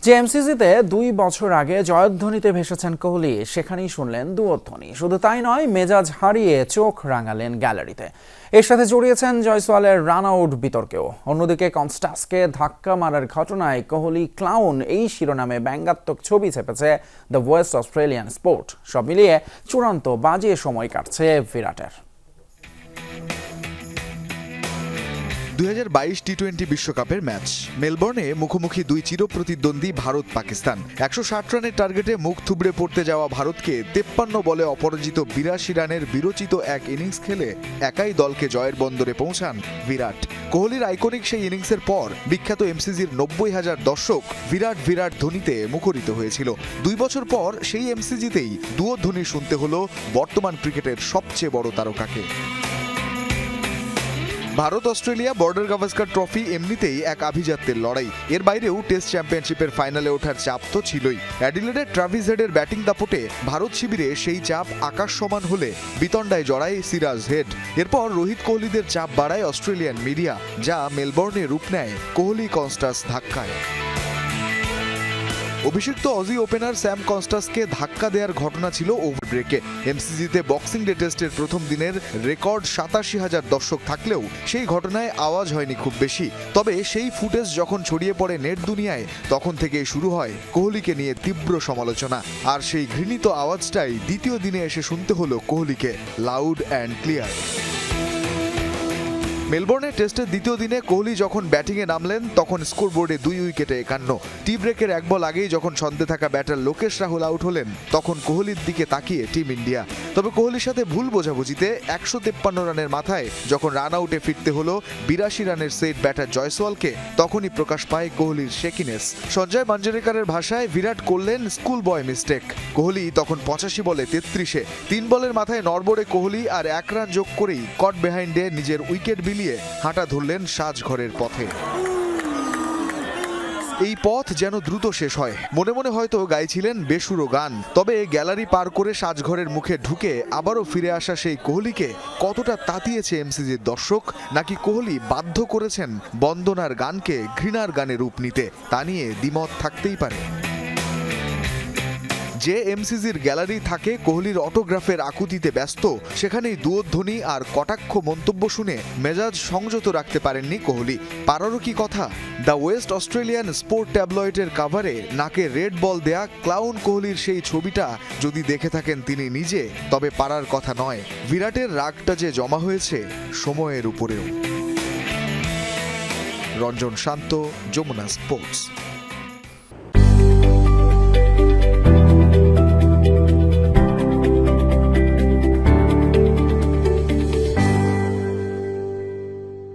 জেএমসিসিতে ২ বছর আগে জয়ধ্বনিতে ভেসেছেন কোহলি, সেখানেই শুনলেন দুয়ধ্বনি। শুধু তাই নয়, মেজাজ হারিয়ে চোখ রাঙালেন গ্যালারিতে। এর সাথে জড়িয়েছেন জয়সওয়ালের রান আউট বিতর্কেও। অন্যদিকে কনস্টাসকে ধাক্কা মারার ঘটনায় কোহলি ক্লাউন এই শিরোনামে ব্যঙ্গাত্মক ছবি ছেপেছে দ্য ওয়েস্ট অস্ট্রেলিয়ান স্পোর্ট। সব মিলিয়ে চূড়ান্ত বাজে সময় কাটছে বিরাটের। 2022 টি-20 বিশ্বকাপের ম্যাচ মেলবোর্নে মুখোমুখি দুই চিরপ্রতিদ্বন্দ্বী ভারত পাকিস্তান। 160 রানের টার্গেটে মুখ থুবড়ে পড়তে যাওয়া ভারতকে 53 বলে অপরাজিত 82 রানের বিরচিত এক ইনিংস খেলে একাই দলকে জয়ের বন্দরে পৌঁছান বিরাট। কোহলির আইকনিক সেই ইনিংসের পর বিখ্যাত এমসিজির 90,000 দর্শক বিরাট বিরাট ধ্বনিতে মুখরিত হয়েছিল। 2 বছর পর সেই এমসিজিতেই দুয়ধ্বনি শুনতে হলো বর্তমান ক্রিকেটের সবচেয়ে বড় তারকাকে। Bharat Australia Border Gavaskar trophy এমনিতেই এক আভিজাত্যের লড়াই। এর বাইরেও টেস্ট চ্যাম্পিয়নশিপের ফাইনালে ওঠার চাপ তো ছিলই। অ্যাডিলেডের ট্রাভিস হেডের ব্যাটিং দাপটে ভারত শিবিরে সেই চাপ আকাশ সমান হলে বিতণ্ডায় জড়ায় সিরাজ হেড। এরপর রোহিত কোহলিদের চাপ বাড়ায় অস্ট্রেলিয়ান মিডিয়া, যা মেলবোর্নে রূপ নেয় কোহলি কনস্টাস ধাক্কায়। অভিষিক্ত অজি ওপেনার স্যাম কনস্টাসকে ধাক্কা দেওয়ার ঘটনা ছিল ওভার ব্রেকে। এমসিজিতে বক্সিং ডে টেস্টের প্রথম দিনের রেকর্ড 87,000 দর্শক থাকলেও সেই ঘটনায় আওয়াজ হয়নি খুব বেশি। তবে সেই ফুটেজ যখন ছড়িয়ে পড়ে নেট দুনিয়ায়, তখন থেকে শুরু হয় কোহলিকে নিয়ে তীব্র সমালোচনা। আর সেই ঘৃণিত আওয়াজটাই দ্বিতীয় দিনে এসে শুনতে হলো কোহলিকে, লাউড অ্যান্ড ক্লিয়ার। মেলবোর্নের টেস্টের দ্বিতীয় দিনে কোহলি যখন ব্যাটিংয়ে নামলেন, তখন স্কোরবোর্ডে 2 উইকেটে 51। টি ব্রেকের 1 বল আগেই যখন ছন্দে থাকা ব্যাটার লোকেশ রাহুল আউট হলেন, তখন কোহলির দিকে তাকিয়ে টিম ইন্ডিয়া। তবে কোহলির সাথে ভুল বোঝাবুঝিতে 153 রানের মাথায় যখন রান আউটে ফিরতে হলো 82 রানের সেট ব্যাটার জয়সওয়ালকে, তখনই প্রকাশ পায় কোহলির শেকিনেস। সঞ্জয় মাঞ্জরেকারের ভাষায় বিরাট করলেন স্কুল বয় মিস্টেক। কোহলি তখন 85 বলে 33-এ 3 বলের মাথায় নড়বড়ে কোহলি আর 1 রান যোগ করেই কট বিহাইন্ডে নিজের উইকেট বিলিয়ে হাঁটা ধরলেন সাজঘরের পথে। এই পথ যেন দ্রুত শেষ হয়। মনে মনে হয়তো গাইছিলেন বেসুরো গান। তবে গ্যালারি পার করে সাজঘরের মুখে ঢুকে আবারও ফিরে আসা সেই কোহলিকে কতটা তাতিয়েছে এমসিজির দর্শক, নাকি কোহলি বাধ্য করেছেন বন্দনার গানকে ঘৃণার গানে রূপ নিতে, তা নিয়ে দ্বিমত থাকতেই পারে। যে এমসিজির গ্যালারি থাকে কোহলির অটোগ্রাফের আকুতিতে ব্যস্ত, সেখানেই দুয়ধ্বনি আর কটাক্ষ মন্তব্য শুনে মেজাজ সংযত রাখতে পারেননি কোহলি। পারারও কি কথা, দ্য ওয়েস্ট অস্ট্রেলিয়ান স্পোর্ট ট্যাবলয়েডের কাভারে নাকে রেড বল দেয়া ক্লাউন কোহলির সেই ছবিটা যদি দেখে থাকেন তিনি নিজে, তবে পারার কথা নয়। বিরাটের রাগটা যে জমা হয়েছে সময়ের উপরেও। রঞ্জন শান্ত, যমুনা স্পোর্টস।